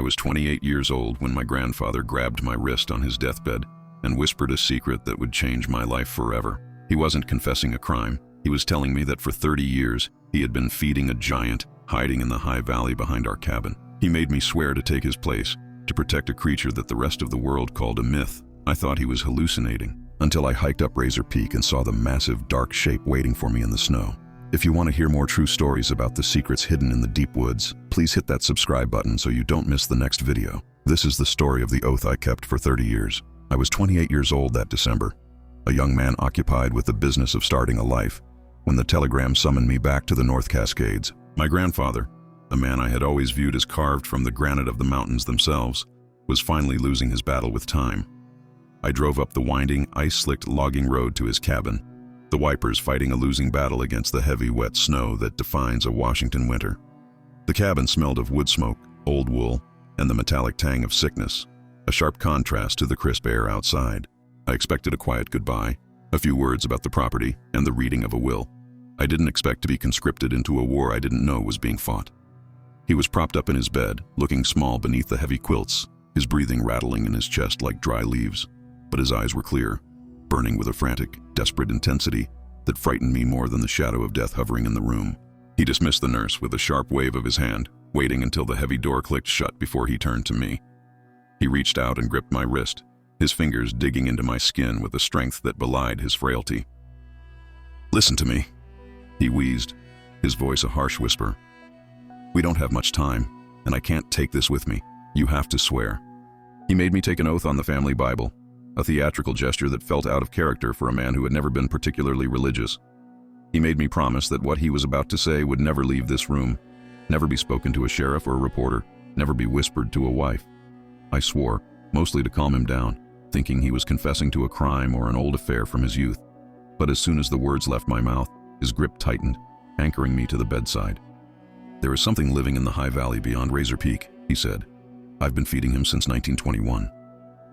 I was 28 years old when my grandfather grabbed my wrist on his deathbed and whispered a secret that would change my life forever. He wasn't confessing a crime. He was telling me that for 30 years, he had been feeding a giant, hiding in the high valley behind our cabin. He made me swear to take his place, to protect a creature that the rest of the world called a myth. I thought he was hallucinating, until I hiked up Razor Peak and saw the massive, dark shape waiting for me in the snow. If you want to hear more true stories about the secrets hidden in the deep woods, please hit that subscribe button so you don't miss the next video. This is the story of the oath I kept for 30 years. I was 28 years old that December, a young man occupied with the business of starting a life, when the telegram summoned me back to the North Cascades. My grandfather, a man I had always viewed as carved from the granite of the mountains themselves, was finally losing his battle with time. I drove up the winding, ice-slicked logging road to his cabin, the wipers fighting a losing battle against the heavy, wet snow that defines a Washington winter. The cabin smelled of wood smoke, old wool, and the metallic tang of sickness, a sharp contrast to the crisp air outside. I expected a quiet goodbye, a few words about the property, and the reading of a will. I didn't expect to be conscripted into a war I didn't know was being fought. He was propped up in his bed, looking small beneath the heavy quilts, his breathing rattling in his chest like dry leaves, but his eyes were clear, burning with a frantic, desperate intensity that frightened me more than the shadow of death hovering in the room. He dismissed the nurse with a sharp wave of his hand, waiting until the heavy door clicked shut before he turned to me. He reached out and gripped my wrist, his fingers digging into my skin with a strength that belied his frailty. "Listen to me," he wheezed, his voice a harsh whisper. "We don't have much time, and I can't take this with me. You have to swear." He made me take an oath on the family Bible, a theatrical gesture that felt out of character for a man who had never been particularly religious. He made me promise that what he was about to say would never leave this room, never be spoken to a sheriff or a reporter, never be whispered to a wife. I swore, mostly to calm him down, thinking he was confessing to a crime or an old affair from his youth. But as soon as the words left my mouth, his grip tightened, anchoring me to the bedside. "There is something living in the high valley beyond Razor Peak," he said. "I've been feeding him since 1921.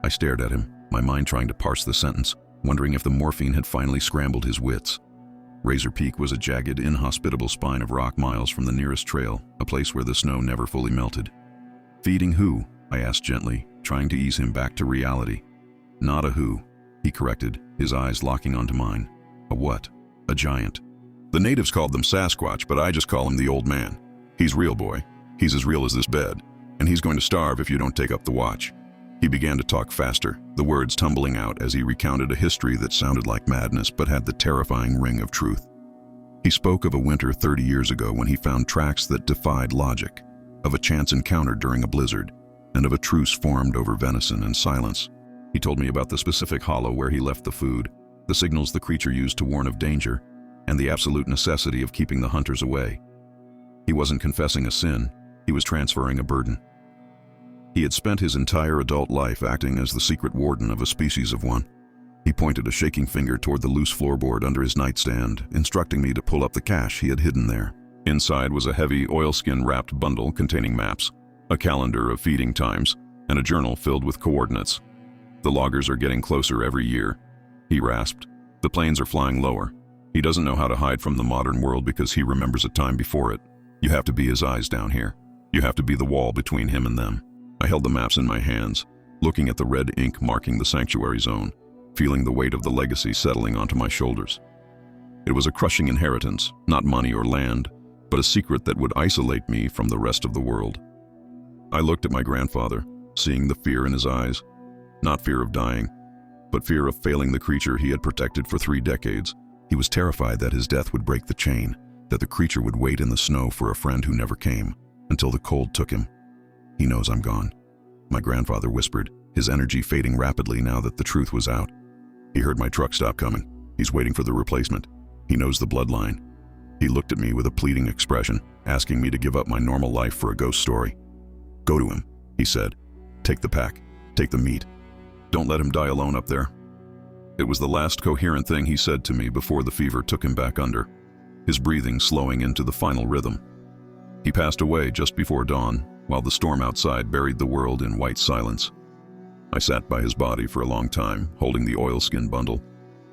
I stared at him, my mind trying to parse the sentence, wondering if the morphine had finally scrambled his wits. Razor Peak was a jagged, inhospitable spine of rock miles from the nearest trail, a place where the snow never fully melted. "Feeding who?" I asked gently, trying to ease him back to reality. "Not a who," he corrected, his eyes locking onto mine. "A what?" "A giant. The natives called them Sasquatch, but I just call him the old man. He's real, boy. He's as real as this bed, and he's going to starve if you don't take up the watch." He began to talk faster, the words tumbling out as he recounted a history that sounded like madness but had the terrifying ring of truth. He spoke of a winter 30 years ago when he found tracks that defied logic, of a chance encounter during a blizzard, and of a truce formed over venison and silence. He told me about the specific hollow where he left the food, the signals the creature used to warn of danger, and the absolute necessity of keeping the hunters away. He wasn't confessing a sin, he was transferring a burden. He had spent his entire adult life acting as the secret warden of a species of one. He pointed a shaking finger toward the loose floorboard under his nightstand, instructing me to pull up the cache he had hidden there. Inside was a heavy, oilskin-wrapped bundle containing maps, a calendar of feeding times, and a journal filled with coordinates. "The loggers are getting closer every year," he rasped. "The planes are flying lower. He doesn't know how to hide from the modern world because he remembers a time before it. You have to be his eyes down here. You have to be the wall between him and them." I held the maps in my hands, looking at the red ink marking the sanctuary zone, feeling the weight of the legacy settling onto my shoulders. It was a crushing inheritance, not money or land, but a secret that would isolate me from the rest of the world. I looked at my grandfather, seeing the fear in his eyes. Not fear of dying, but fear of failing the creature he had protected for 3 decades. He was terrified that his death would break the chain, that the creature would wait in the snow for a friend who never came, until the cold took him. "He knows I'm gone," my grandfather whispered, his energy fading rapidly now that the truth was out. "He heard my truck stop coming. He's waiting for the replacement. He knows the bloodline." He looked at me with a pleading expression, asking me to give up my normal life for a ghost story. "Go to him," he said. "Take the pack. Take the meat. Don't let him die alone up there." It was the last coherent thing he said to me before the fever took him back under, his breathing slowing into the final rhythm. He passed away just before dawn, while the storm outside buried the world in white silence. I sat by his body for a long time, holding the oilskin bundle,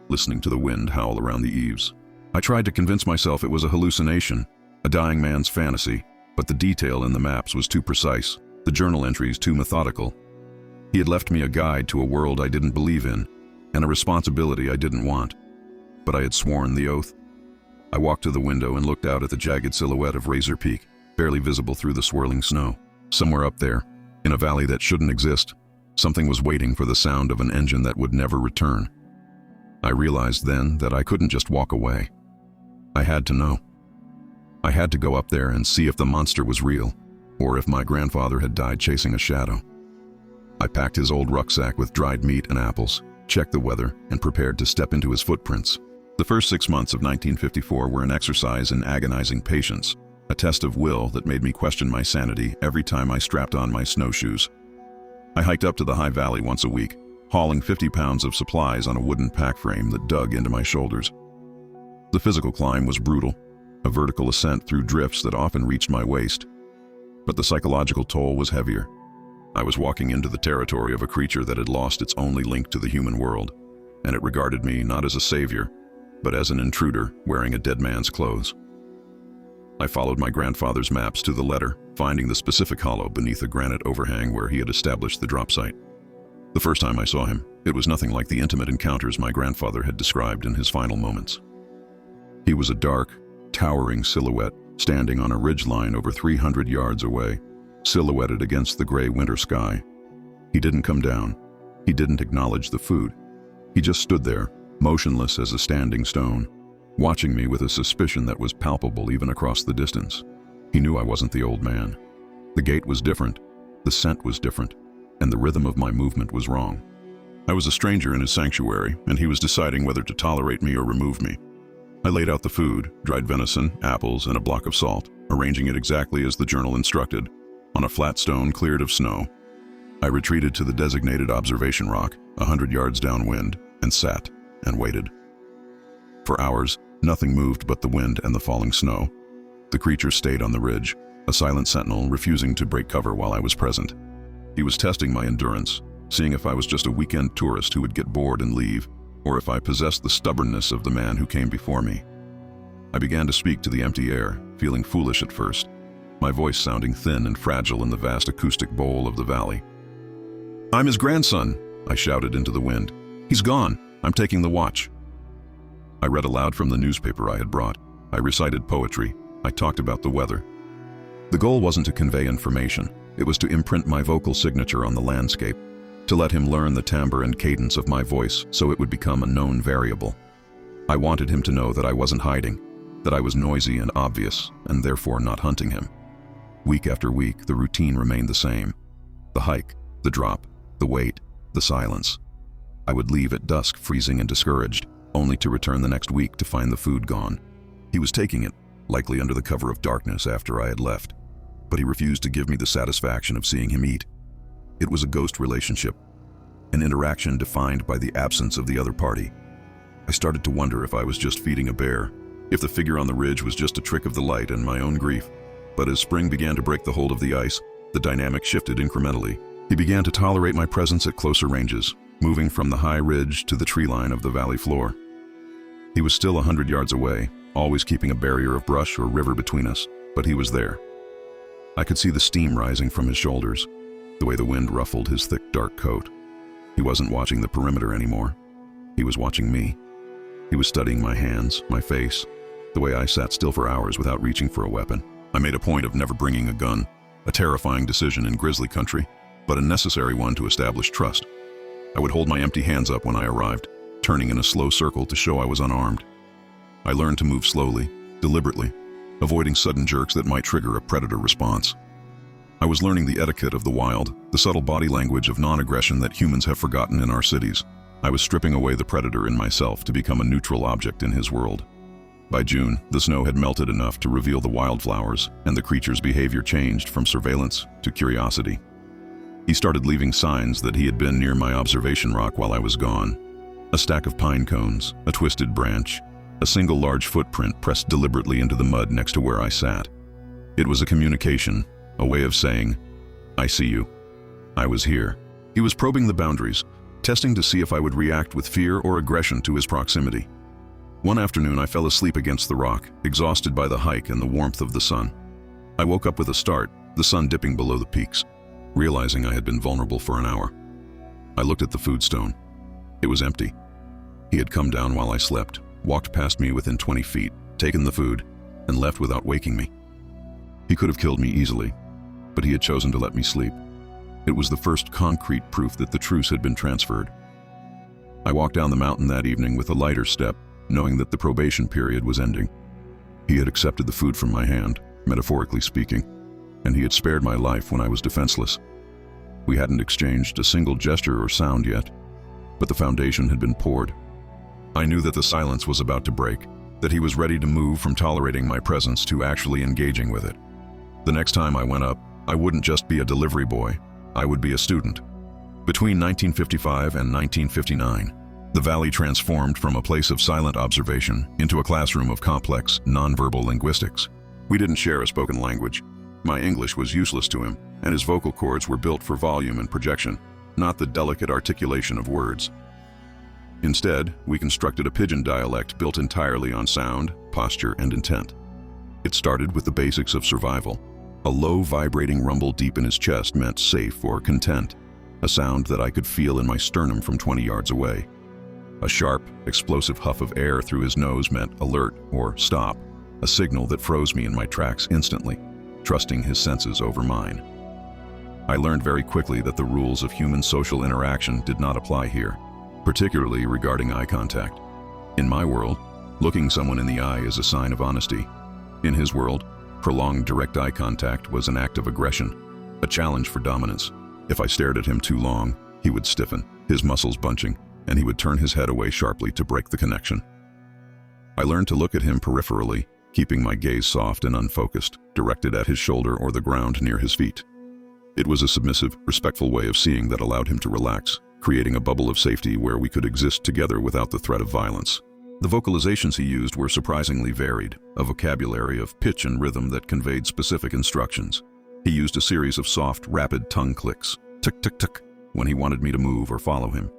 listening to the wind howl around the eaves. I tried to convince myself it was a hallucination, a dying man's fantasy, but the detail in the maps was too precise. the journal entries too methodical. He had left me a guide to a world I didn't believe in, and a responsibility I didn't want. But I had sworn the oath. I walked to the window and looked out at the jagged silhouette of Razor Peak, barely visible through the swirling snow. Somewhere up there, in a valley that shouldn't exist, something was waiting for the sound of an engine that would never return. I realized then that I couldn't just walk away. I had to know. I had to go up there and see if the monster was real, or if my grandfather had died chasing a shadow. I packed his old rucksack with dried meat and apples, checked the weather, and prepared to step into his footprints. The first 6 months of 1954 were an exercise in agonizing patience, a test of will that made me question my sanity every time I strapped on my snowshoes. I hiked up to the high valley once a week, hauling 50 pounds of supplies on a wooden pack frame that dug into my shoulders. The physical climb was brutal, a vertical ascent through drifts that often reached my waist. But the psychological toll was heavier. I was walking into the territory of a creature that had lost its only link to the human world, and it regarded me not as a savior, but as an intruder wearing a dead man's clothes. I followed my grandfather's maps to the letter, finding the specific hollow beneath a granite overhang where he had established the drop site. The first time I saw him, it was nothing like the intimate encounters my grandfather had described in his final moments. He was a dark, towering silhouette standing on a ridgeline over 300 yards away, silhouetted against the gray winter sky. He didn't come down. He didn't acknowledge the food. He just stood there, motionless as a standing stone, watching me with a suspicion that was palpable even across the distance. He knew I wasn't the old man. The gait was different, the scent was different, and the rhythm of my movement was wrong. I was a stranger in his sanctuary, and he was deciding whether to tolerate me or remove me. I laid out the food, dried venison, apples, and a block of salt, arranging it exactly as the journal instructed, on a flat stone cleared of snow. I retreated to the designated observation rock, 100 yards downwind, and sat and waited. For hours, nothing moved but the wind and the falling snow. The creature stayed on the ridge, a silent sentinel refusing to break cover while I was present. He was testing my endurance, seeing if I was just a weekend tourist who would get bored and leave, or if I possessed the stubbornness of the man who came before me. I began to speak to the empty air, feeling foolish at first, my voice sounding thin and fragile in the vast acoustic bowl of the valley. "I'm his grandson," I shouted into the wind. "He's gone. I'm taking the watch." I read aloud from the newspaper I had brought. I recited poetry. I talked about the weather. The goal wasn't to convey information. It was to imprint my vocal signature on the landscape, to let him learn the timbre and cadence of my voice so it would become a known variable. I wanted him to know that I wasn't hiding, that I was noisy and obvious, and therefore not hunting him. Week after week, the routine remained the same. The hike, the drop, the wait, the silence. I would leave at dusk freezing and discouraged, only to return the next week to find the food gone. He was taking it, likely under the cover of darkness after I had left, but he refused to give me the satisfaction of seeing him eat. It was a ghost relationship, an interaction defined by the absence of the other party. I started to wonder if I was just feeding a bear, if the figure on the ridge was just a trick of the light and my own grief. But as spring began to break the hold of the ice, the dynamic shifted incrementally. He began to tolerate my presence at closer ranges, moving from the high ridge to the tree line of the valley floor. He was still 100 yards away, always keeping a barrier of brush or river between us, but he was there. I could see the steam rising from his shoulders, the way the wind ruffled his thick, dark coat. He wasn't watching the perimeter anymore. He was watching me. He was studying my hands, my face, the way I sat still for hours without reaching for a weapon. I made a point of never bringing a gun, a terrifying decision in grizzly country, but a necessary one to establish trust. I would hold my empty hands up when I arrived, turning in a slow circle to show I was unarmed. I learned to move slowly, deliberately, avoiding sudden jerks that might trigger a predator response. I was learning the etiquette of the wild, the subtle body language of non-aggression that humans have forgotten in our cities. I was stripping away the predator in myself to become a neutral object in his world. By June, the snow had melted enough to reveal the wildflowers, and the creature's behavior changed from surveillance to curiosity. He started leaving signs that he had been near my observation rock while I was gone. A stack of pine cones, a twisted branch, a single large footprint pressed deliberately into the mud next to where I sat. It was a communication, a way of saying, "I see you. I was here." He was probing the boundaries, testing to see if I would react with fear or aggression to his proximity. One afternoon, I fell asleep against the rock, exhausted by the hike and the warmth of the sun. I woke up with a start, the sun dipping below the peaks. realizing I had been vulnerable for an hour. I looked at the food stone. It was empty. He had come down while I slept, walked past me within 20 feet, taken the food, and left without waking me. He could have killed me easily, but he had chosen to let me sleep. It was the first concrete proof that the truce had been transferred. I walked down the mountain that evening with a lighter step, knowing that the probation period was ending. He had accepted the food from my hand, metaphorically speaking, and he had spared my life when I was defenseless. We hadn't exchanged a single gesture or sound yet, but the foundation had been poured. I knew that the silence was about to break, that he was ready to move from tolerating my presence to actually engaging with it. The next time I went up, I wouldn't just be a delivery boy, I would be a student. Between 1955 and 1959, the valley transformed from a place of silent observation into a classroom of complex, nonverbal linguistics. We didn't share a spoken language. My English was useless to him, and his vocal cords were built for volume and projection, not the delicate articulation of words. Instead, we constructed a pidgin dialect built entirely on sound, posture, and intent. It started with the basics of survival. A low, vibrating rumble deep in his chest meant safe or content, a sound that I could feel in my sternum from 20 yards away. A sharp, explosive huff of air through his nose meant alert or stop, a signal that froze me in my tracks instantly, trusting his senses over mine. I learned very quickly that the rules of human social interaction did not apply here, particularly regarding eye contact. In my world, looking someone in the eye is a sign of honesty. In his world, prolonged direct eye contact was an act of aggression, a challenge for dominance. If I stared at him too long, he would stiffen, his muscles bunching, and he would turn his head away sharply to break the connection. I learned to look at him peripherally, keeping my gaze soft and unfocused, directed at his shoulder or the ground near his feet. It was a submissive, respectful way of seeing that allowed him to relax, creating a bubble of safety where we could exist together without the threat of violence. The vocalizations he used were surprisingly varied, a vocabulary of pitch and rhythm that conveyed specific instructions. He used a series of soft, rapid tongue clicks, tick-tick-tick, when he wanted me to move or follow him.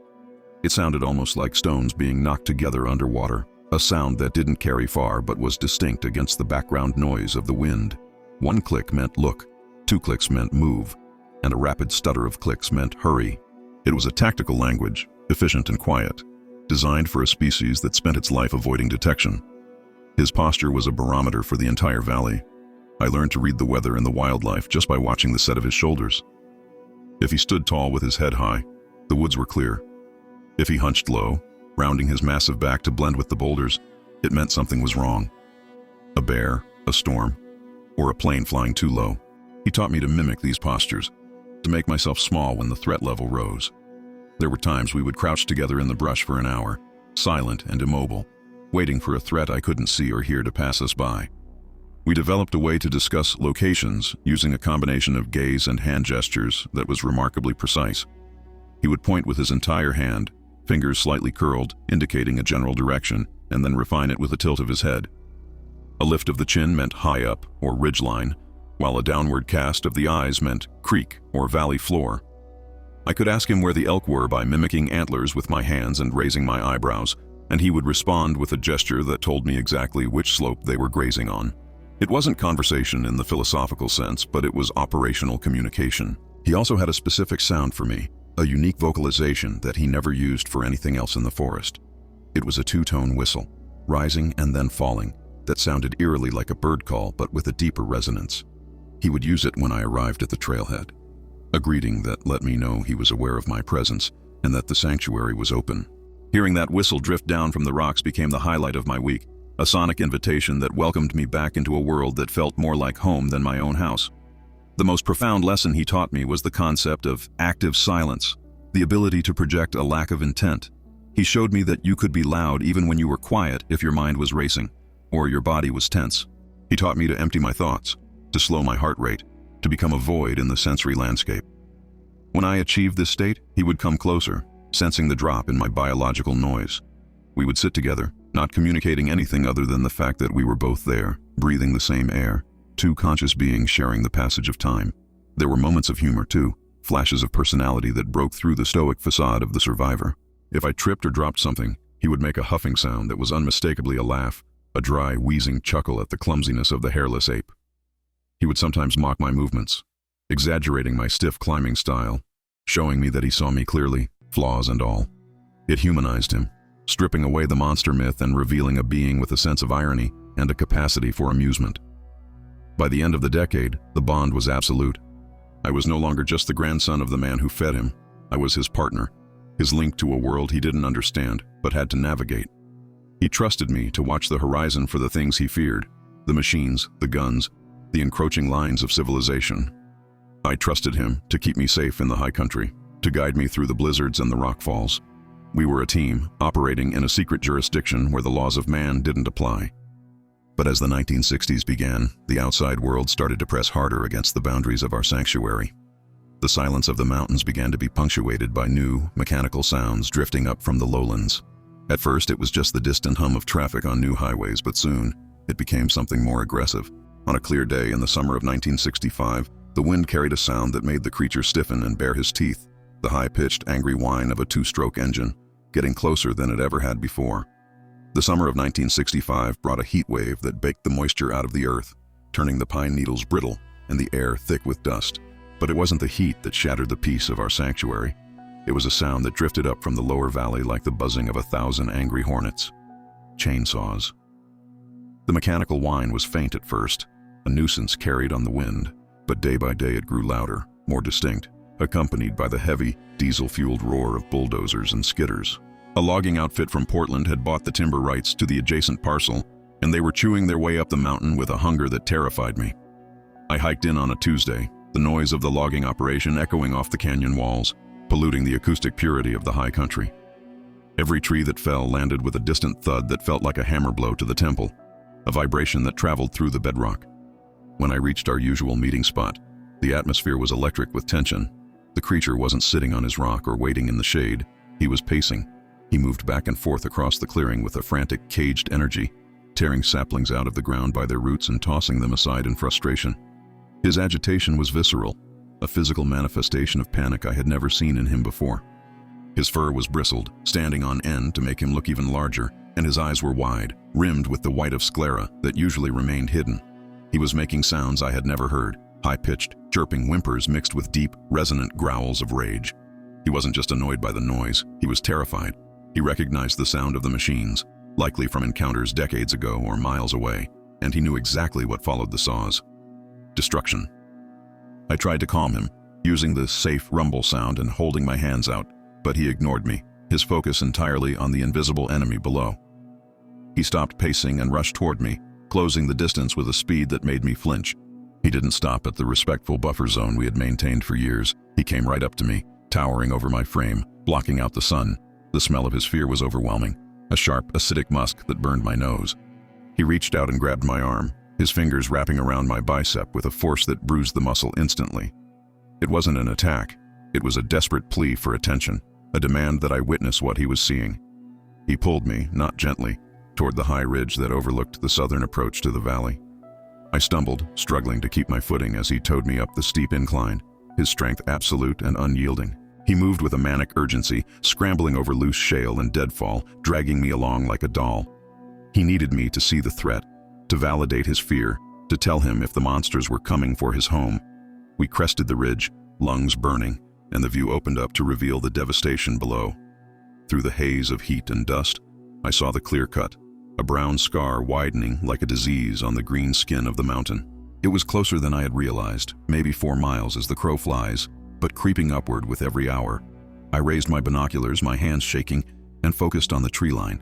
It sounded almost like stones being knocked together underwater, a sound that didn't carry far but was distinct against the background noise of the wind. One click meant look, 2 clicks meant move, and a rapid stutter of clicks meant hurry. It was a tactical language, efficient and quiet, designed for a species that spent its life avoiding detection. His posture was a barometer for the entire valley. I learned to read the weather and the wildlife just by watching the set of his shoulders. If he stood tall with his head high, the woods were clear. If he hunched low, rounding his massive back to blend with the boulders, it meant something was wrong. A bear, a storm, or a plane flying too low. He taught me to mimic these postures, to make myself small when the threat level rose. There were times we would crouch together in the brush for an hour, silent and immobile, waiting for a threat I couldn't see or hear to pass us by. We developed a way to discuss locations using a combination of gaze and hand gestures that was remarkably precise. He would point with his entire hand, fingers slightly curled, indicating a general direction, and then refine it with a tilt of his head. A lift of the chin meant high up, or ridgeline, while a downward cast of the eyes meant creek, or valley floor. I could ask him where the elk were by mimicking antlers with my hands and raising my eyebrows, and he would respond with a gesture that told me exactly which slope they were grazing on. It wasn't conversation in the philosophical sense, but it was operational communication. He also had a specific sound for me, a unique vocalization that he never used for anything else in the forest. It was a 2-tone whistle, rising and then falling, that sounded eerily like a bird call but with a deeper resonance. He would use it when I arrived at the trailhead, a greeting that let me know he was aware of my presence and that the sanctuary was open. Hearing that whistle drift down from the rocks became the highlight of my week, a sonic invitation that welcomed me back into a world that felt more like home than my own house. The most profound lesson he taught me was the concept of active silence, the ability to project a lack of intent. He showed me that you could be loud even when you were quiet if your mind was racing, or your body was tense. He taught me to empty my thoughts, to slow my heart rate, to become a void in the sensory landscape. When I achieved this state, he would come closer, sensing the drop in my biological noise. We would sit together, not communicating anything other than the fact that we were both there, breathing the same air, 2 conscious beings sharing the passage of time. There were moments of humor too, flashes of personality that broke through the stoic facade of the survivor. If I tripped or dropped something, he would make a huffing sound that was unmistakably a laugh, a dry, wheezing chuckle at the clumsiness of the hairless ape. He would sometimes mock my movements, exaggerating my stiff climbing style, showing me that he saw me clearly, flaws and all. It humanized him, stripping away the monster myth and revealing a being with a sense of irony and a capacity for amusement. By the end of the decade, the bond was absolute. I was no longer just the grandson of the man who fed him. I was his partner, his link to a world he didn't understand but had to navigate. He trusted me to watch the horizon for the things he feared, the machines, the guns, the encroaching lines of civilization. I trusted him to keep me safe in the high country, to guide me through the blizzards and the rock falls. We were a team, operating in a secret jurisdiction where the laws of man didn't apply. But as the 1960s began, the outside world started to press harder against the boundaries of our sanctuary. The silence of the mountains began to be punctuated by new, mechanical sounds drifting up from the lowlands. At first, it was just the distant hum of traffic on new highways, but soon, it became something more aggressive. On a clear day in the summer of 1965, the wind carried a sound that made the creature stiffen and bare his teeth, the high-pitched, angry whine of a two-stroke engine, getting closer than it ever had before. The summer of 1965 brought a heat wave that baked the moisture out of the earth, turning the pine needles brittle and the air thick with dust. But it wasn't the heat that shattered the peace of our sanctuary. It was a sound that drifted up from the lower valley like the buzzing of 1,000 angry hornets. Chainsaws. The mechanical whine was faint at first, a nuisance carried on the wind, but day by day it grew louder, more distinct, accompanied by the heavy, diesel-fueled roar of bulldozers and skidders. A logging outfit from Portland had bought the timber rights to the adjacent parcel, and they were chewing their way up the mountain with a hunger that terrified me. I hiked in on a Tuesday, the noise of the logging operation echoing off the canyon walls, polluting the acoustic purity of the high country. Every tree that fell landed with a distant thud that felt like a hammer blow to the temple, a vibration that traveled through the bedrock. When I reached our usual meeting spot, the atmosphere was electric with tension. The creature wasn't sitting on his rock or waiting in the shade. He was pacing. He moved back and forth across the clearing with a frantic, caged energy, tearing saplings out of the ground by their roots and tossing them aside in frustration. His agitation was visceral, a physical manifestation of panic I had never seen in him before. His fur was bristled, standing on end to make him look even larger, and his eyes were wide, rimmed with the white of sclera that usually remained hidden. He was making sounds I had never heard, high-pitched, chirping whimpers mixed with deep, resonant growls of rage. He wasn't just annoyed by the noise, he was terrified. He recognized the sound of the machines, likely from encounters decades ago or miles away, and he knew exactly what followed the saws. Destruction. I tried to calm him, using the safe rumble sound and holding my hands out, but he ignored me, his focus entirely on the invisible enemy below. He stopped pacing and rushed toward me, closing the distance with a speed that made me flinch. He didn't stop at the respectful buffer zone we had maintained for years. He came right up to me, towering over my frame, blocking out the sun. The smell of his fear was overwhelming, a sharp, acidic musk that burned my nose. He reached out and grabbed my arm, his fingers wrapping around my bicep with a force that bruised the muscle instantly. It wasn't an attack. It was a desperate plea for attention, a demand that I witness what he was seeing. He pulled me, not gently, toward the high ridge that overlooked the southern approach to the valley. I stumbled, struggling to keep my footing as he towed me up the steep incline, his strength absolute and unyielding. He moved with a manic urgency, scrambling over loose shale and deadfall, dragging me along like a doll. He needed me to see the threat, to validate his fear, to tell him if the monsters were coming for his home. We crested the ridge, lungs burning, and the view opened up to reveal the devastation below. Through the haze of heat and dust, I saw the clear cut, a brown scar widening like a disease on the green skin of the mountain. It was closer than I had realized, maybe 4 miles as the crow flies, but creeping upward with every hour. I raised my binoculars, my hands shaking, and focused on the tree line.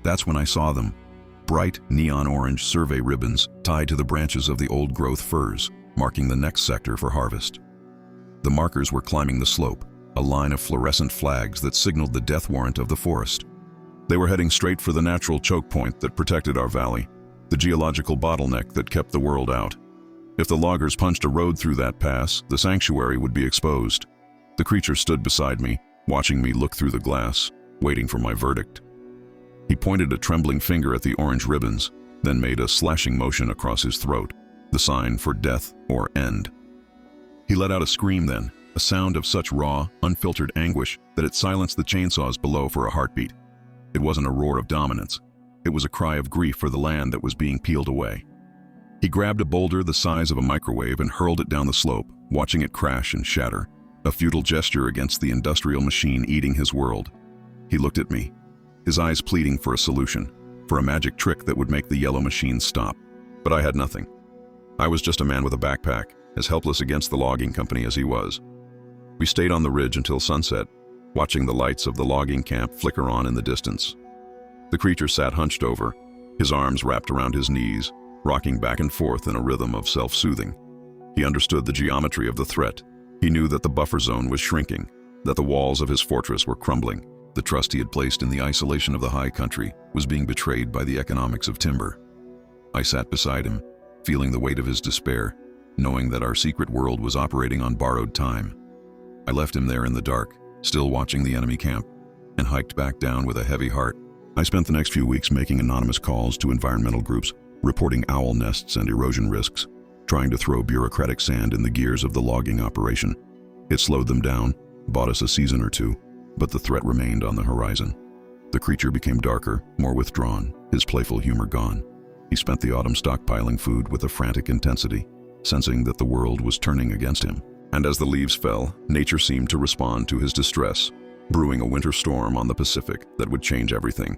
That's when I saw them, bright neon orange survey ribbons tied to the branches of the old-growth firs, marking the next sector for harvest. The markers were climbing the slope, a line of fluorescent flags that signaled the death warrant of the forest. They were heading straight for the natural choke point that protected our valley, the geological bottleneck that kept the world out. If the loggers punched a road through that pass, the sanctuary would be exposed. The creature stood beside me, watching me look through the glass, waiting for my verdict. He pointed a trembling finger at the orange ribbons, then made a slashing motion across his throat, the sign for death or end. He let out a scream then, a sound of such raw, unfiltered anguish that it silenced the chainsaws below for a heartbeat. It wasn't a roar of dominance. It was a cry of grief for the land that was being peeled away. He grabbed a boulder the size of a microwave and hurled it down the slope, watching it crash and shatter, a futile gesture against the industrial machine eating his world. He looked at me, his eyes pleading for a solution, for a magic trick that would make the yellow machine stop. But I had nothing. I was just a man with a backpack, as helpless against the logging company as he was. We stayed on the ridge until sunset, watching the lights of the logging camp flicker on in the distance. The creature sat hunched over, his arms wrapped around his knees, rocking back and forth in a rhythm of self-soothing. He understood the geometry of the threat. He knew that the buffer zone was shrinking, that the walls of his fortress were crumbling. The trust he had placed in the isolation of the high country was being betrayed by the economics of timber. I sat beside him, feeling the weight of his despair, knowing that our secret world was operating on borrowed time. I left him there in the dark, still watching the enemy camp, and hiked back down with a heavy heart. I spent the next few weeks making anonymous calls to environmental groups, reporting owl nests and erosion risks, trying to throw bureaucratic sand in the gears of the logging operation. It slowed them down, bought us a season or two, but the threat remained on the horizon. The creature became darker, more withdrawn, his playful humor gone. He spent the autumn stockpiling food with a frantic intensity, sensing that the world was turning against him. And as the leaves fell, nature seemed to respond to his distress, brewing a winter storm on the Pacific that would change everything.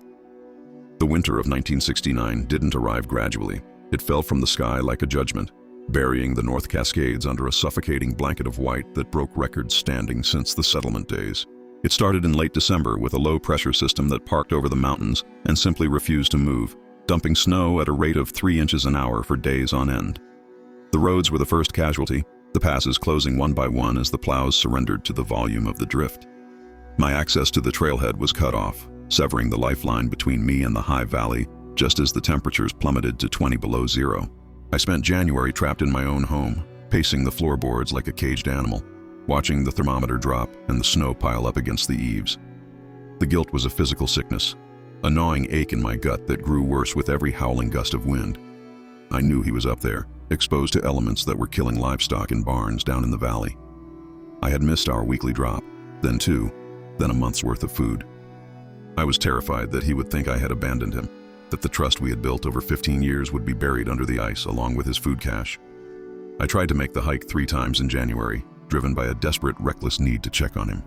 The winter of 1969 didn't arrive gradually. It fell from the sky like a judgment, burying the North Cascades under a suffocating blanket of white that broke records standing since the settlement days. It started in late December with a low-pressure system that parked over the mountains and simply refused to move, dumping snow at a rate of 3 inches an hour for days on end. The roads were the first casualty, the passes closing one by one as the plows surrendered to the volume of the drift. My access to the trailhead was cut off, severing the lifeline between me and the high valley just as the temperatures plummeted to 20 below zero. I spent January trapped in my own home, pacing the floorboards like a caged animal, watching the thermometer drop and the snow pile up against the eaves. The guilt was a physical sickness, a gnawing ache in my gut that grew worse with every howling gust of wind. I knew he was up there, exposed to elements that were killing livestock in barns down in the valley. I had missed our weekly drop, then two, then a month's worth of food. I was terrified that he would think I had abandoned him, that the trust we had built over 15 years would be buried under the ice along with his food cache. I tried to make the hike 3 times in January, driven by a desperate, reckless need to check on him.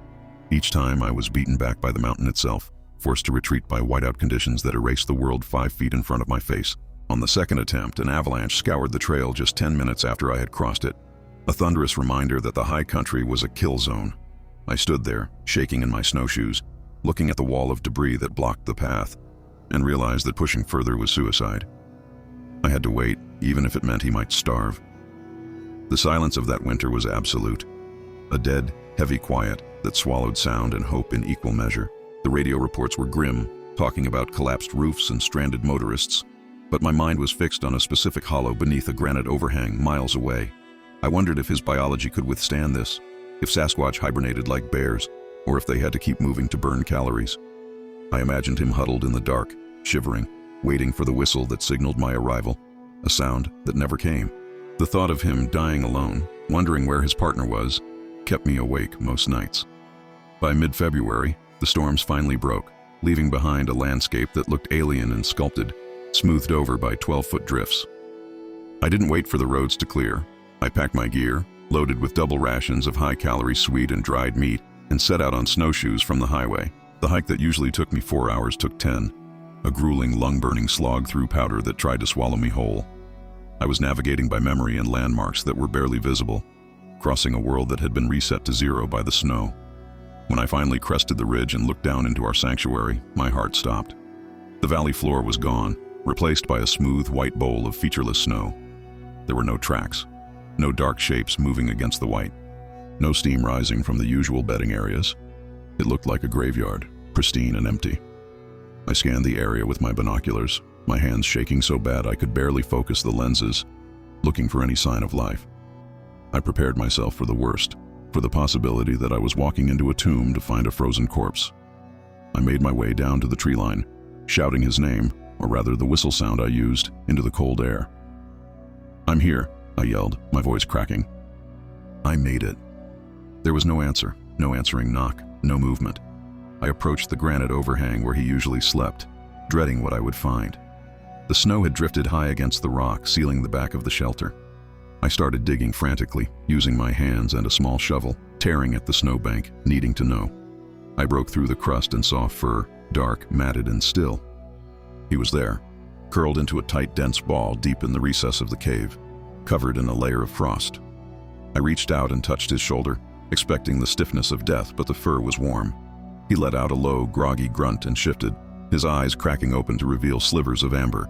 Each time I was beaten back by the mountain itself, forced to retreat by whiteout conditions that erased the world 5 feet in front of my face. On the second attempt, an avalanche scoured the trail just 10 minutes after I had crossed it, a thunderous reminder that the high country was a kill zone. I stood there, shaking in my snowshoes, looking at the wall of debris that blocked the path, and realized that pushing further was suicide. I had to wait, even if it meant he might starve. The silence of that winter was absolute, a dead, heavy quiet that swallowed sound and hope in equal measure. The radio reports were grim, talking about collapsed roofs and stranded motorists, but my mind was fixed on a specific hollow beneath a granite overhang miles away. I wondered if his biology could withstand this, if Sasquatch hibernated like bears, or if they had to keep moving to burn calories. I imagined him huddled in the dark, shivering, waiting for the whistle that signaled my arrival, a sound that never came. The thought of him dying alone, wondering where his partner was, kept me awake most nights. By mid-February, the storms finally broke, leaving behind a landscape that looked alien and sculpted, smoothed over by 12-foot drifts. I didn't wait for the roads to clear. I packed my gear, loaded with double rations of high-calorie sweet and dried meat, and set out on snowshoes from the highway. The hike that usually took me 4 hours took 10, a grueling, lung-burning slog through powder that tried to swallow me whole. I was navigating by memory and landmarks that were barely visible, crossing a world that had been reset to zero by the snow. When I finally crested the ridge and looked down into our sanctuary, my heart stopped. The valley floor was gone, replaced by a smooth white bowl of featureless snow. There were no tracks, no dark shapes moving against the white, no steam rising from the usual bedding areas. It looked like a graveyard, pristine and empty. I scanned the area with my binoculars, my hands shaking so bad I could barely focus the lenses, looking for any sign of life. I prepared myself for the worst, for the possibility that I was walking into a tomb to find a frozen corpse. I made my way down to the tree line, shouting his name, or rather the whistle sound I used, into the cold air. "I'm here," I yelled, my voice cracking. I made it. There was no answer, no answering knock, no movement. I approached the granite overhang where he usually slept, dreading what I would find. The snow had drifted high against the rock, sealing the back of the shelter. I started digging frantically, using my hands and a small shovel, tearing at the snowbank, needing to know. I broke through the crust and saw fur, dark, matted, and still. He was there, curled into a tight, dense ball deep in the recess of the cave, covered in a layer of frost. I reached out and touched his shoulder, expecting the stiffness of death, but the fur was warm. He let out a low, groggy grunt and shifted, his eyes cracking open to reveal slivers of amber.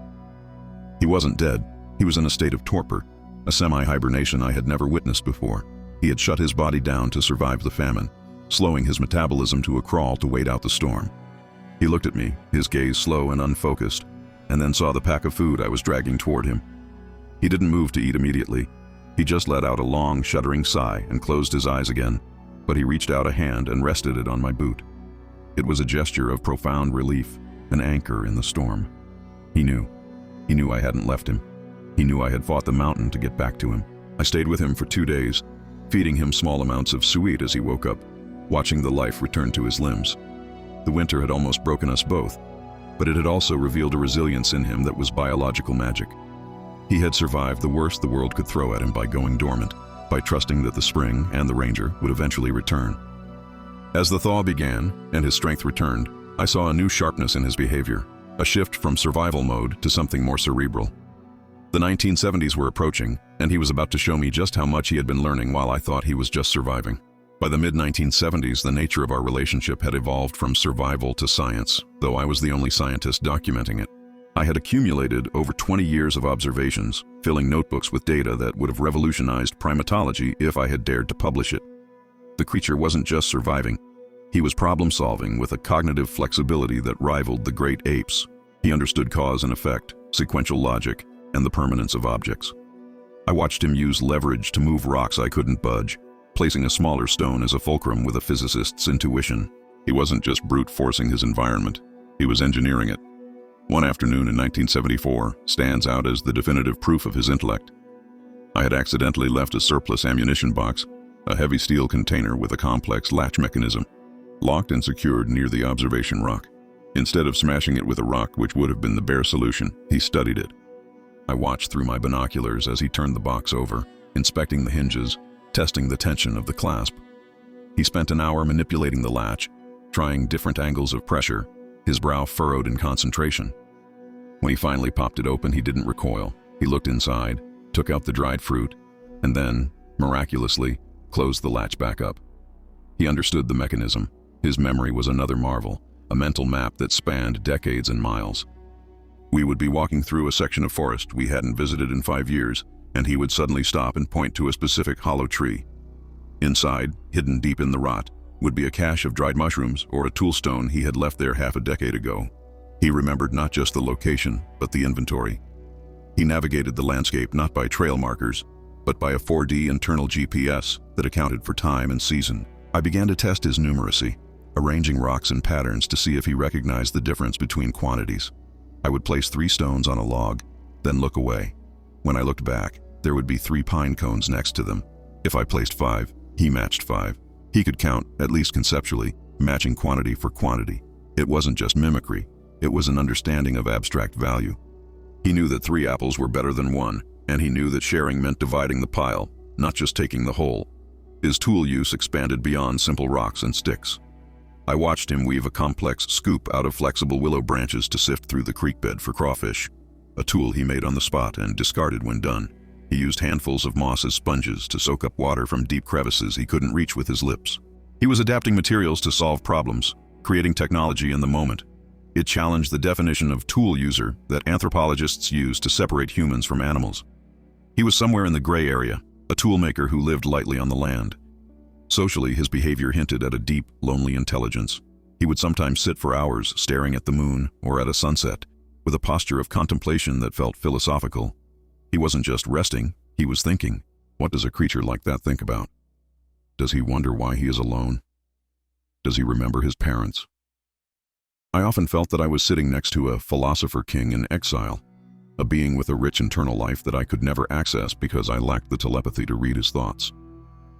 He wasn't dead. He was in a state of torpor, a semi-hibernation I had never witnessed before. He had shut his body down to survive the famine, slowing his metabolism to a crawl to wait out the storm. He looked at me, his gaze slow and unfocused, and then saw the pack of food I was dragging toward him. He didn't move to eat immediately. He just let out a long, shuddering sigh and closed his eyes again, but he reached out a hand and rested it on my boot. It was a gesture of profound relief, an anchor in the storm. He knew. He knew I hadn't left him. He knew I had fought the mountain to get back to him. I stayed with him for 2 days, feeding him small amounts of sweet as he woke up, watching the life return to his limbs. The winter had almost broken us both, but it had also revealed a resilience in him that was biological magic. He had survived the worst the world could throw at him by going dormant, by trusting that the spring and the ranger would eventually return. As the thaw began and his strength returned, I saw a new sharpness in his behavior, a shift from survival mode to something more cerebral. The 1970s were approaching, and he was about to show me just how much he had been learning while I thought he was just surviving. By the mid-1970s, the nature of our relationship had evolved from survival to science, though I was the only scientist documenting it. I had accumulated over 20 years of observations, filling notebooks with data that would have revolutionized primatology if I had dared to publish it. The creature wasn't just surviving. He was problem-solving with a cognitive flexibility that rivaled the great apes. He understood cause and effect, sequential logic, and the permanence of objects. I watched him use leverage to move rocks I couldn't budge, placing a smaller stone as a fulcrum with a physicist's intuition. He wasn't just brute forcing his environment, he was engineering it. One afternoon in 1974 stands out as the definitive proof of his intellect. I had accidentally left a surplus ammunition box, a heavy steel container with a complex latch mechanism, locked and secured near the observation rock. Instead of smashing it with a rock, which would have been the bare solution, he studied it. I watched through my binoculars as he turned the box over, inspecting the hinges, testing the tension of the clasp. He spent an hour manipulating the latch, trying different angles of pressure, his brow furrowed in concentration. When he finally popped it open, he didn't recoil. He looked inside, took out the dried fruit, and then, miraculously, closed the latch back up. He understood the mechanism. His memory was another marvel, a mental map that spanned decades and miles. We would be walking through a section of forest we hadn't visited in 5 years, and he would suddenly stop and point to a specific hollow tree. Inside, hidden deep in the rot, would be a cache of dried mushrooms or a toolstone he had left there half a decade ago. He remembered not just the location, but the inventory. He navigated the landscape not by trail markers, but by a 4D internal GPS that accounted for time and season. I began to test his numeracy, arranging rocks in patterns to see if he recognized the difference between quantities. I would place 3 stones on a log, then look away. When I looked back, there would be 3 pine cones next to them. If I placed 5, he matched 5. He could count, at least conceptually, matching quantity for quantity. It wasn't just mimicry, it was an understanding of abstract value. He knew that 3 apples were better than 1, and he knew that sharing meant dividing the pile, not just taking the whole. His tool use expanded beyond simple rocks and sticks. I watched him weave a complex scoop out of flexible willow branches to sift through the creek bed for crawfish, a tool he made on the spot and discarded when done. He used handfuls of moss as sponges to soak up water from deep crevices he couldn't reach with his lips. He was adapting materials to solve problems, creating technology in the moment. It challenged the definition of tool user that anthropologists use to separate humans from animals. He was somewhere in the gray area, a toolmaker who lived lightly on the land. Socially, his behavior hinted at a deep, lonely intelligence. He would sometimes sit for hours staring at the moon or at a sunset, with a posture of contemplation that felt philosophical. He wasn't just resting, he was thinking. What does a creature like that think about? Does he wonder why he is alone? Does he remember his parents? I often felt that I was sitting next to a philosopher king in exile, a being with a rich internal life that I could never access because I lacked the telepathy to read his thoughts.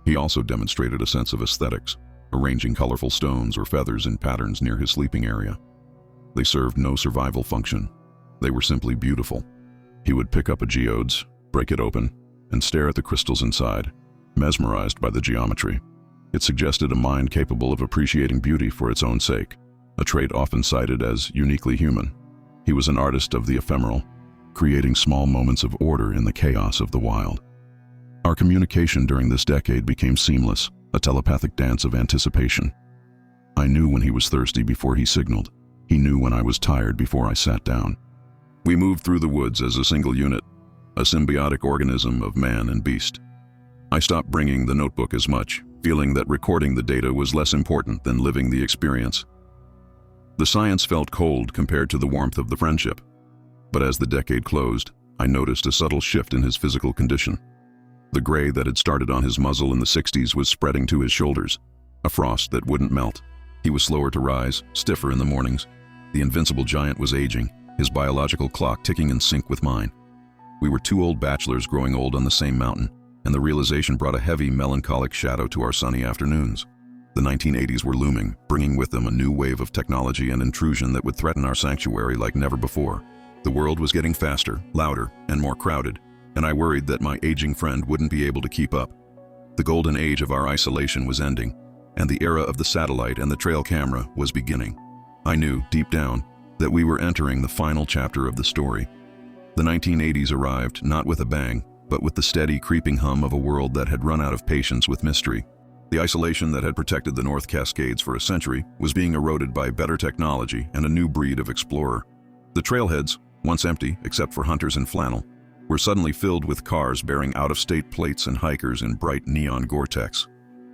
He also demonstrated a sense of aesthetics, arranging colorful stones or feathers in patterns near his sleeping area. They served no survival function. They were simply beautiful. He would pick up a geodes, break it open, and stare at the crystals inside, mesmerized by the geometry. It suggested a mind capable of appreciating beauty for its own sake, a trait often cited as uniquely human. He was an artist of the ephemeral, creating small moments of order in the chaos of the wild. Our communication during this decade became seamless, a telepathic dance of anticipation. I knew when he was thirsty before he signaled. He knew when I was tired before I sat down. We moved through the woods as a single unit, a symbiotic organism of man and beast. I stopped bringing the notebook as much, feeling that recording the data was less important than living the experience. The science felt cold compared to the warmth of the friendship. But as the decade closed, I noticed a subtle shift in his physical condition. The gray that had started on his muzzle in the 60s was spreading to his shoulders, a frost that wouldn't melt. He was slower to rise, stiffer in the mornings. The invincible giant was aging, his biological clock ticking in sync with mine. We were two old bachelors growing old on the same mountain, and the realization brought a heavy, melancholic shadow to our sunny afternoons. The 1980s were looming, bringing with them a new wave of technology and intrusion that would threaten our sanctuary like never before. The world was getting faster, louder, and more crowded, and I worried that my aging friend wouldn't be able to keep up. The golden age of our isolation was ending, and the era of the satellite and the trail camera was beginning. I knew, deep down, that we were entering the final chapter of the story. The 1980s arrived not with a bang, but with the steady, creeping hum of a world that had run out of patience with mystery. The isolation that had protected the North Cascades for a century was being eroded by better technology and a new breed of explorer. The trailheads, once empty except for hunters in flannel, were suddenly filled with cars bearing out-of-state plates and hikers in bright neon Gore-Tex.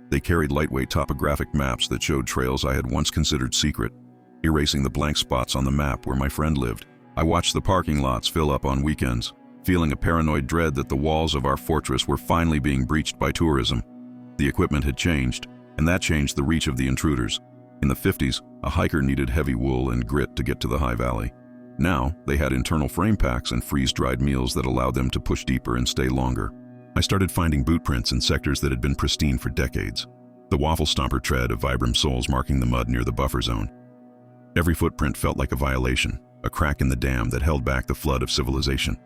They carried lightweight topographic maps that showed trails I had once considered secret, erasing the blank spots on the map where my friend lived. I watched the parking lots fill up on weekends, feeling a paranoid dread that the walls of our fortress were finally being breached by tourism. The equipment had changed, and that changed the reach of the intruders. In the 50s, a hiker needed heavy wool and grit to get to the high valley. Now, they had internal frame packs and freeze-dried meals that allowed them to push deeper and stay longer. I started finding boot prints in sectors that had been pristine for decades. The waffle stomper tread of Vibram soles marking the mud near the buffer zone. Every footprint felt like a violation, a crack in the dam that held back the flood of civilization.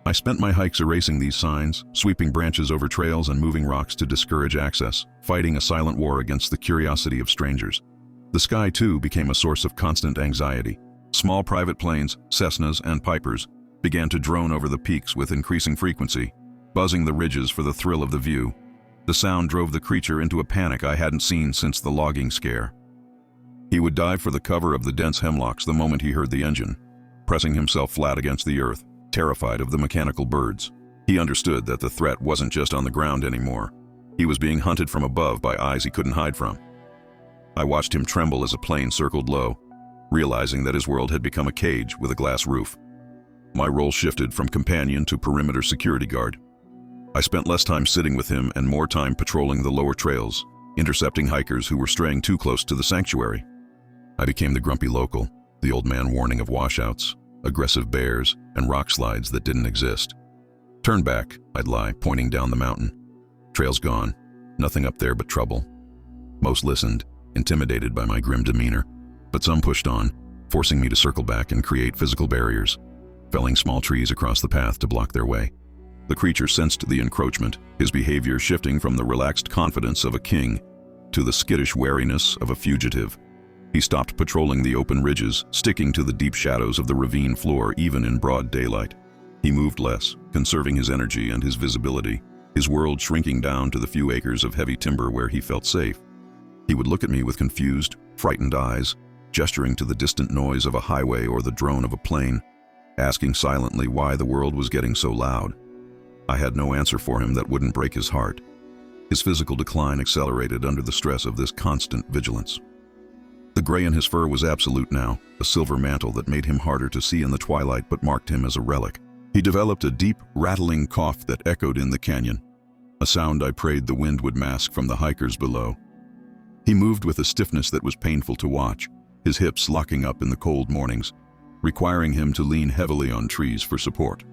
I spent my hikes erasing these signs, sweeping branches over trails and moving rocks to discourage access, fighting a silent war against the curiosity of strangers. The sky, too, became a source of constant anxiety. Small private planes, Cessnas, and Pipers began to drone over the peaks with increasing frequency, buzzing the ridges for the thrill of the view. The sound drove the creature into a panic I hadn't seen since the logging scare. He would dive for the cover of the dense hemlocks the moment he heard the engine, pressing himself flat against the earth, terrified of the mechanical birds. He understood that the threat wasn't just on the ground anymore. He was being hunted from above by eyes he couldn't hide from. I watched him tremble as a plane circled low, realizing that his world had become a cage with a glass roof. My role shifted from companion to perimeter security guard. I spent less time sitting with him and more time patrolling the lower trails, intercepting hikers who were straying too close to the sanctuary. I became the grumpy local, the old man warning of washouts, aggressive bears, and rock slides that didn't exist. "Turn back," I'd lie, pointing down the mountain. "Trail's gone. Nothing up there but trouble." Most listened, intimidated by my grim demeanor, but some pushed on, forcing me to circle back and create physical barriers, felling small trees across the path to block their way. The creature sensed the encroachment, his behavior shifting from the relaxed confidence of a king to the skittish wariness of a fugitive. He stopped patrolling the open ridges, sticking to the deep shadows of the ravine floor even in broad daylight. He moved less, conserving his energy and his visibility, his world shrinking down to the few acres of heavy timber where he felt safe. He would look at me with confused, frightened eyes, gesturing to the distant noise of a highway or the drone of a plane, asking silently why the world was getting so loud. I had no answer for him that wouldn't break his heart. His physical decline accelerated under the stress of this constant vigilance. The gray in his fur was absolute now, a silver mantle that made him harder to see in the twilight but marked him as a relic. He developed a deep, rattling cough that echoed in the canyon, a sound I prayed the wind would mask from the hikers below. He moved with a stiffness that was painful to watch, his hips locking up in the cold mornings, requiring him to lean heavily on trees for support.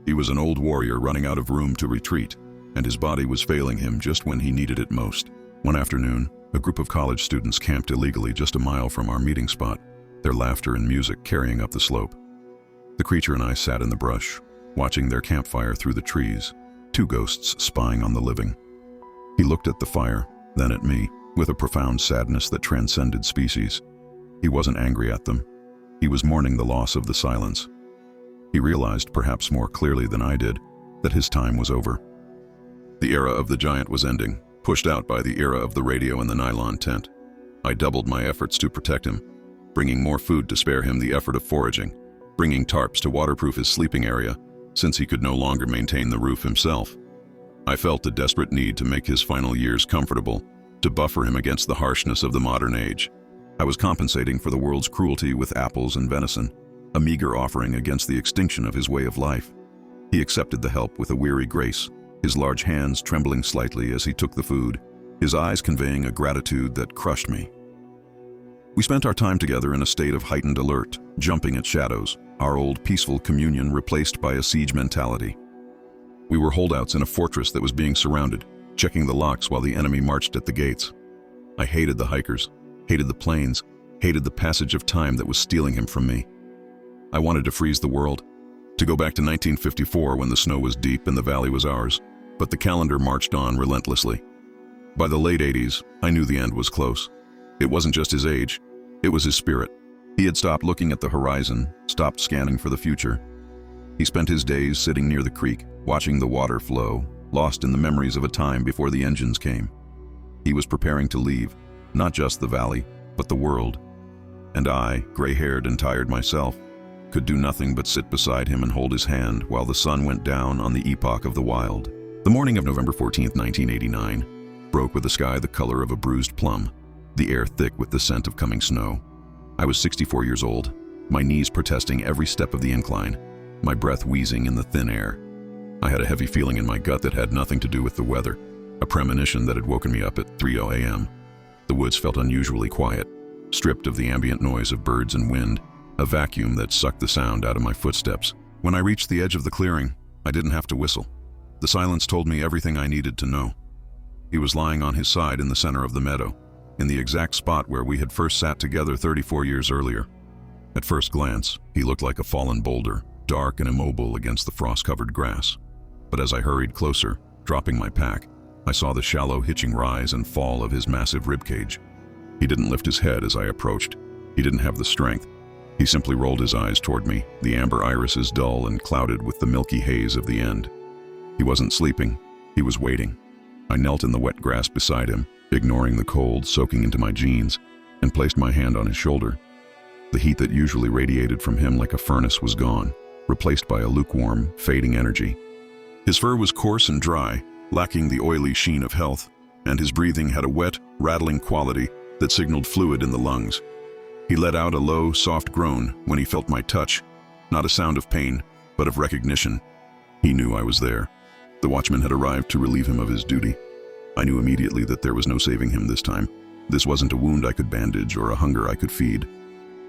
He was an old warrior running out of room to retreat, and his body was failing him just when he needed it most. One afternoon, a group of college students camped illegally just a mile from our meeting spot, their laughter and music carrying up the slope. The creature and I sat in the brush, watching their campfire through the trees, two ghosts spying on the living. He looked at the fire, then at me, with a profound sadness that transcended species. He wasn't angry at them. He was mourning the loss of the silence. He realized, perhaps more clearly than I did, that his time was over. The era of the giant was ending, pushed out by the era of the radio and the nylon tent. I doubled my efforts to protect him, bringing more food to spare him the effort of foraging, bringing tarps to waterproof his sleeping area, since he could no longer maintain the roof himself. I felt a desperate need to make his final years comfortable, to buffer him against the harshness of the modern age. I was compensating for the world's cruelty with apples and venison, a meager offering against the extinction of his way of life. He accepted the help with a weary grace, his large hands trembling slightly as he took the food, his eyes conveying a gratitude that crushed me. We spent our time together in a state of heightened alert, jumping at shadows, our old peaceful communion replaced by a siege mentality. We were holdouts in a fortress that was being surrounded, checking the locks while the enemy marched at the gates. I hated the hikers, hated the plains, hated the passage of time that was stealing him from me. I wanted to freeze the world, to go back to 1954 when the snow was deep and the valley was ours, but the calendar marched on relentlessly. By the late 80s, I knew the end was close. It wasn't just his age, it was his spirit. He had stopped looking at the horizon, stopped scanning for the future. He spent his days sitting near the creek, watching the water flow, lost in the memories of a time before the engines came. He was preparing to leave, not just the valley, but the world. And I, gray-haired and tired myself, could do nothing but sit beside him and hold his hand while the sun went down on the epoch of the wild. The morning of November 14, 1989, broke with a sky the color of a bruised plum, the air thick with the scent of coming snow. I was 64 years old, my knees protesting every step of the incline, my breath wheezing in the thin air. I had a heavy feeling in my gut that had nothing to do with the weather, a premonition that had woken me up at 3:00 a.m. The woods felt unusually quiet, stripped of the ambient noise of birds and wind, a vacuum that sucked the sound out of my footsteps. When I reached the edge of the clearing, I didn't have to whistle. The silence told me everything I needed to know. He was lying on his side in the center of the meadow, in the exact spot where we had first sat together 34 years earlier. At first glance, he looked like a fallen boulder, dark and immobile against the frost-covered grass. But as I hurried closer, dropping my pack, I saw the shallow hitching rise and fall of his massive ribcage. He didn't lift his head as I approached. He didn't have the strength. He simply rolled his eyes toward me, the amber irises dull and clouded with the milky haze of the end. He wasn't sleeping. He was waiting. I knelt in the wet grass beside him, ignoring the cold soaking into my jeans, and placed my hand on his shoulder. The heat that usually radiated from him like a furnace was gone, replaced by a lukewarm, fading energy. His fur was coarse and dry, lacking the oily sheen of health, and his breathing had a wet, rattling quality that signaled fluid in the lungs. He let out a low, soft groan when he felt my touch, not a sound of pain, but of recognition. He knew I was there. The watchman had arrived to relieve him of his duty. I knew immediately that there was no saving him this time. This wasn't a wound I could bandage or a hunger I could feed.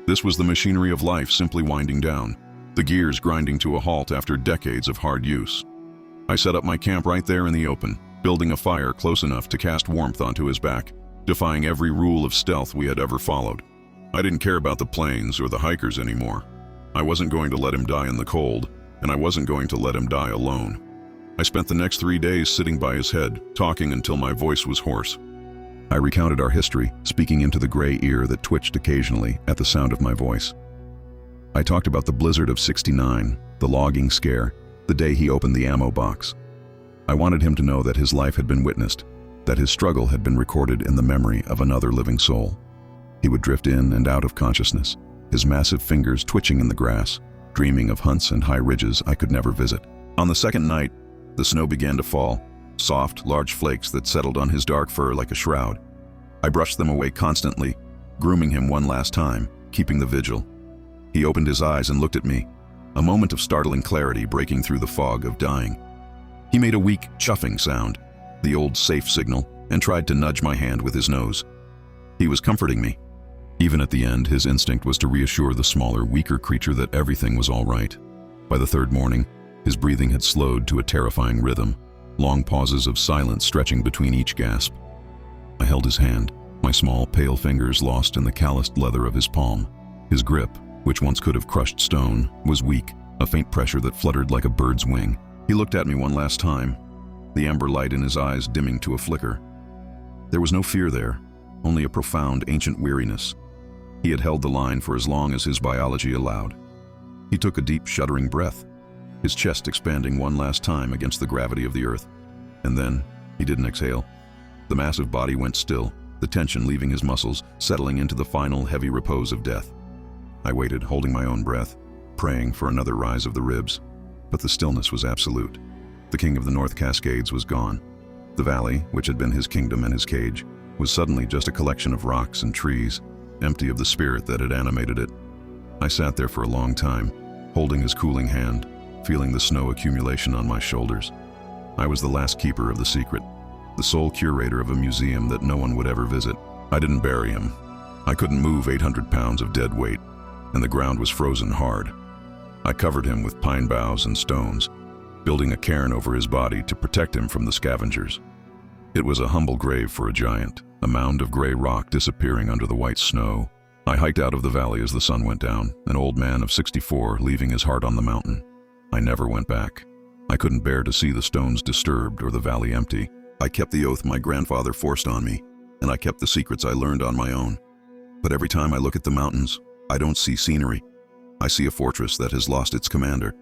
This was the machinery of life simply winding down, the gears grinding to a halt after decades of hard use. I set up my camp right there in the open, building a fire close enough to cast warmth onto his back, defying every rule of stealth we had ever followed. I didn't care about the plains or the hikers anymore. I wasn't going to let him die in the cold, and I wasn't going to let him die alone. I spent the next 3 days sitting by his head, talking until my voice was hoarse. I recounted our history, speaking into the gray ear that twitched occasionally at the sound of my voice. I talked about the blizzard of '69, the logging scare, the day he opened the ammo box. I wanted him to know that his life had been witnessed, that his struggle had been recorded in the memory of another living soul. He would drift in and out of consciousness, his massive fingers twitching in the grass, dreaming of hunts and high ridges I could never visit. On the second night, the snow began to fall, soft, large flakes that settled on his dark fur like a shroud. I brushed them away constantly, grooming him one last time, keeping the vigil. He opened his eyes and looked at me, a moment of startling clarity breaking through the fog of dying. He made a weak, chuffing sound, the old safe signal, and tried to nudge my hand with his nose. He was comforting me. Even at the end, his instinct was to reassure the smaller, weaker creature that everything was all right. By the third morning, his breathing had slowed to a terrifying rhythm, long pauses of silence stretching between each gasp. I held his hand, my small, pale fingers lost in the calloused leather of his palm. His grip, which once could have crushed stone, was weak, a faint pressure that fluttered like a bird's wing. He looked at me one last time, the amber light in his eyes dimming to a flicker. There was no fear there, only a profound, ancient weariness. He had held the line for as long as his biology allowed. He took a deep, shuddering breath, his chest expanding one last time against the gravity of the earth. And then, he didn't exhale. The massive body went still, the tension leaving his muscles, settling into the final, heavy repose of death. I waited, holding my own breath, praying for another rise of the ribs. But the stillness was absolute. The king of the North Cascades was gone. The valley, which had been his kingdom and his cage, was suddenly just a collection of rocks and trees, empty of the spirit that had animated it. I sat there for a long time, holding his cooling hand, feeling the snow accumulation on my shoulders. I was the last keeper of the secret, the sole curator of a museum that no one would ever visit. I didn't bury him. I couldn't move 800 pounds of dead weight, and the ground was frozen hard. I covered him with pine boughs and stones, building a cairn over his body to protect him from the scavengers. It was a humble grave for a giant, a mound of gray rock disappearing under the white snow. I hiked out of the valley as the sun went down, an old man of 64 leaving his heart on the mountain. I never went back. I couldn't bear to see the stones disturbed or the valley empty. I kept the oath my grandfather forced on me, and I kept the secrets I learned on my own. But every time I look at the mountains, I don't see scenery. I see a fortress that has lost its commander.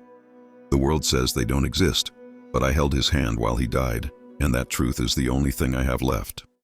The world says they don't exist, but I held his hand while he died, and that truth is the only thing I have left.